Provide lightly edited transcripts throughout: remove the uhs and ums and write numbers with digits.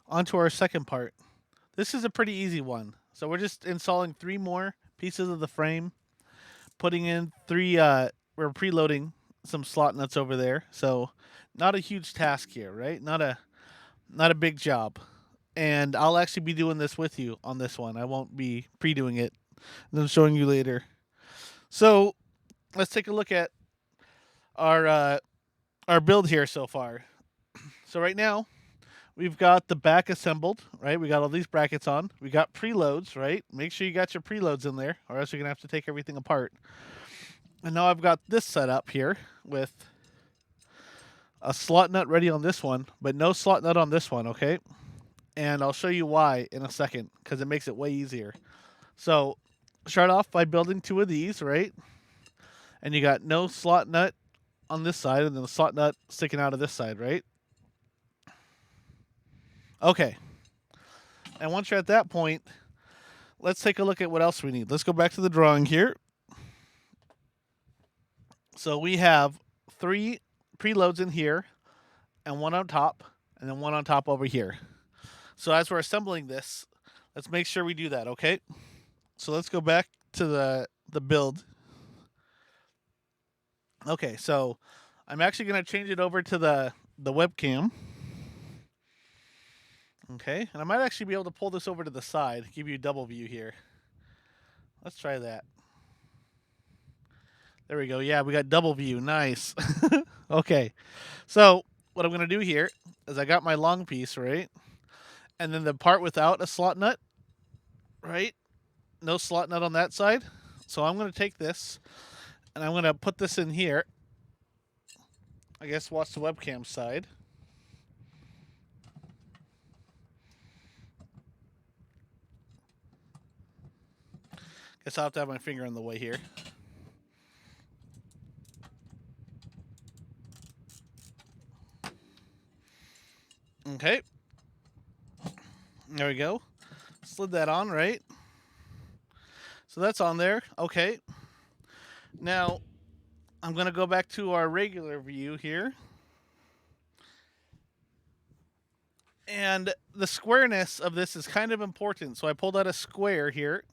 onto our second part. This is a pretty easy one. So we're just installing 3 more pieces of the frame, putting in 3 we're preloading some slot nuts over there. So not a huge task here, right? Not a big job. And I'll actually be doing this with you on this one. I won't be pre-doing it and then showing you later. So let's take a look at our uh, our build here so far. So right now we've got the back assembled, right? We got all these brackets on. We got preloads, right? Make sure you got your preloads in there, or else you're gonna have to take everything apart. And now I've got this set up here with a slot nut ready on this one, but no slot nut on this one, okay? And I'll show you why in a second, because it makes it way easier. So start off by building 2 of these, right? And you got no slot nut on this side, and then the slot nut sticking out of this side, right? Okay. And once you're at that point, let's take a look at what else we need. Let's go back to the drawing here. So we have 3 preloads in here, and 1 on top, and then 1 on top over here. So as we're assembling this, let's make sure we do that, okay? So let's go back to the build. Okay, so I'm actually going to change it over to the webcam. Okay, and I might actually be able to pull this over to the side, give you a double view here. Let's try that. There we go. Yeah, we got double view. Nice. Okay, so what I'm going to do here is I got my long piece, right? And then the part without a slot nut, right? No slot nut on that side. So I'm going to take this and I'm going to put this in here. I guess watch the webcam side. Guess I'll have to have my finger in the way here. Okay. There we go. Slid that on, right? So that's on there. Okay. Now, I'm going to go back to our regular view here. And the squareness of this is kind of important. So I pulled out a square here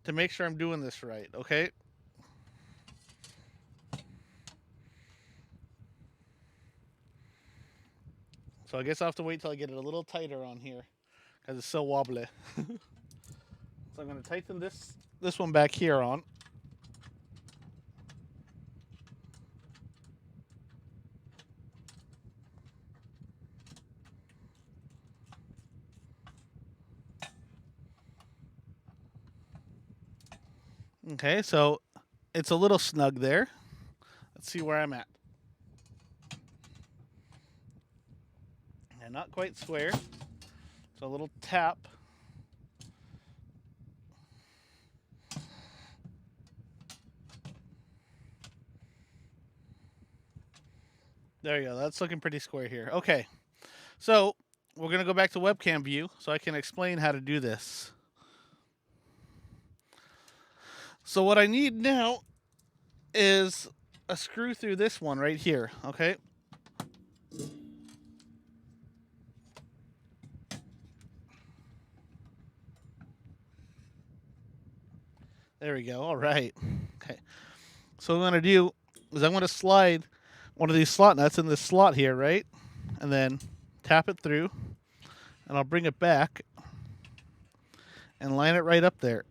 to make sure I'm doing this right, okay? So I guess I'll have to wait till I get it a little tighter on here because it's so wobbly. So I'm going to tighten this one back here on. Okay, so it's a little snug there. Let's see where I'm at. And not quite square. So a little tap. There you go. That's looking pretty square here. Okay. So we're going to go back to webcam view so I can explain how to do this. So what I need now is a screw through this one right here, okay? There we go. All right. Okay. So what I'm going to do is I'm going to slide one of these slot nuts in this slot here, right? And then tap it through, and I'll bring it back and line it right up there.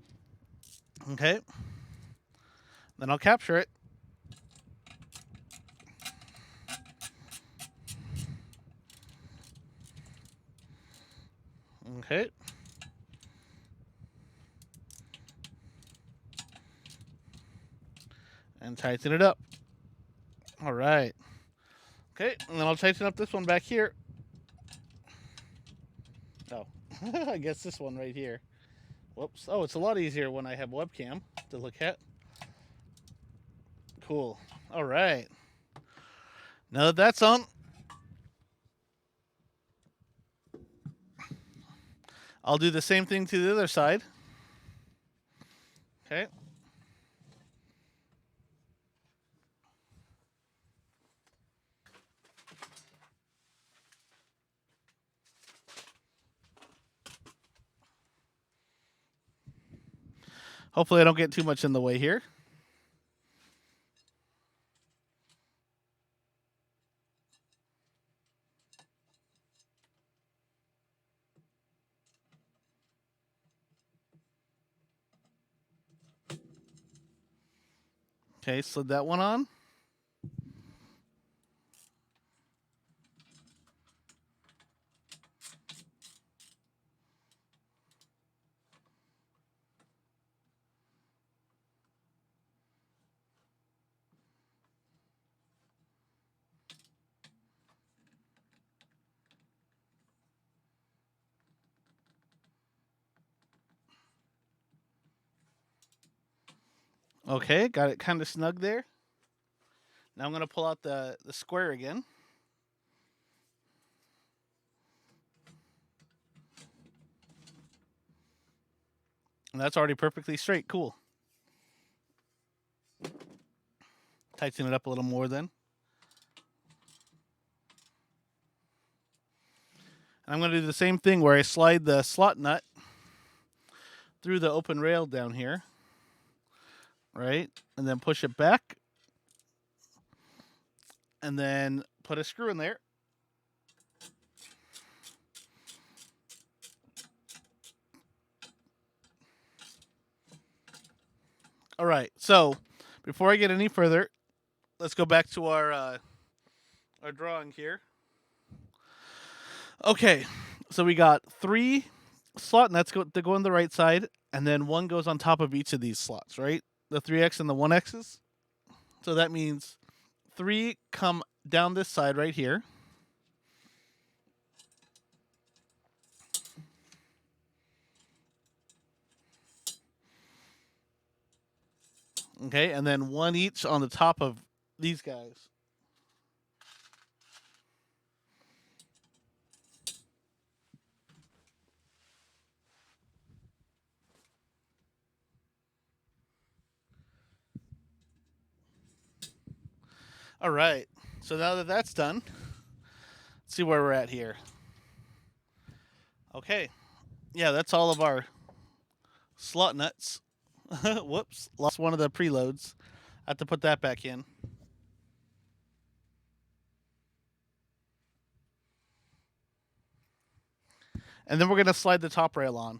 Okay? Then I'll capture it. Okay. And tighten it up. All right. Okay, and then I'll tighten up this one back here. Oh, I guess this one right here. Whoops. Oh, it's a lot easier when I have webcam to look at. Cool. All right. Now that that's on, I'll do the same thing to the other side. Okay. Hopefully I don't get too much in the way here. Okay, slid that one on. Okay, got it kind of snug there. Now I'm going to pull out the square again. And that's already perfectly straight. Cool. Tighten it up a little more then. And I'm going to do the same thing where I slide the slot nut through the open rail down here. Right? And then push it back. And then put a screw in there. All right. So before I get any further, let's go back to our drawing here. Okay. So we got 3 slot nuts that go on the right side, and then one goes on top of each of these slots, right? The 3X and the 1X's. So that means 3 come down this side right here. Okay, and then 1 each on the top of these guys. All right, so now that that's done, let's see where we're at here. Okay, yeah, that's all of our slot nuts. Whoops, lost one of the preloads. I have to put that back in. And then we're going to slide the top rail on.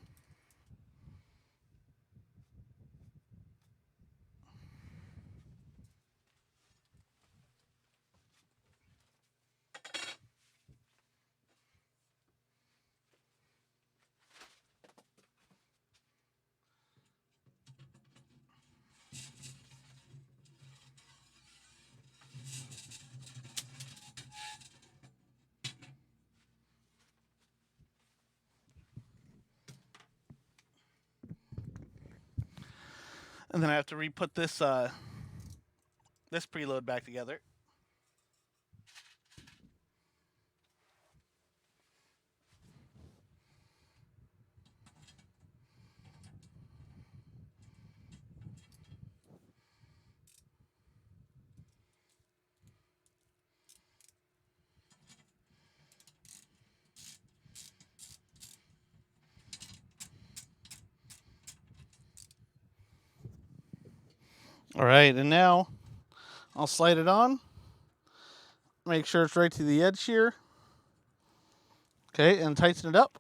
And then I have to re-put this this preload back together. All right, and now I'll slide it on. Make sure it's right to the edge here. Okay, and tighten it up.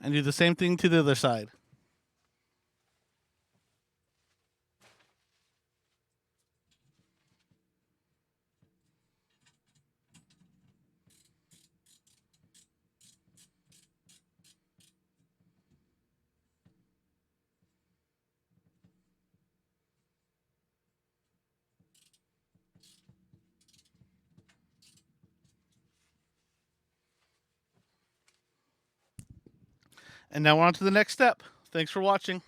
And do the same thing to the other side. And now we're on to the next step. Thanks for watching.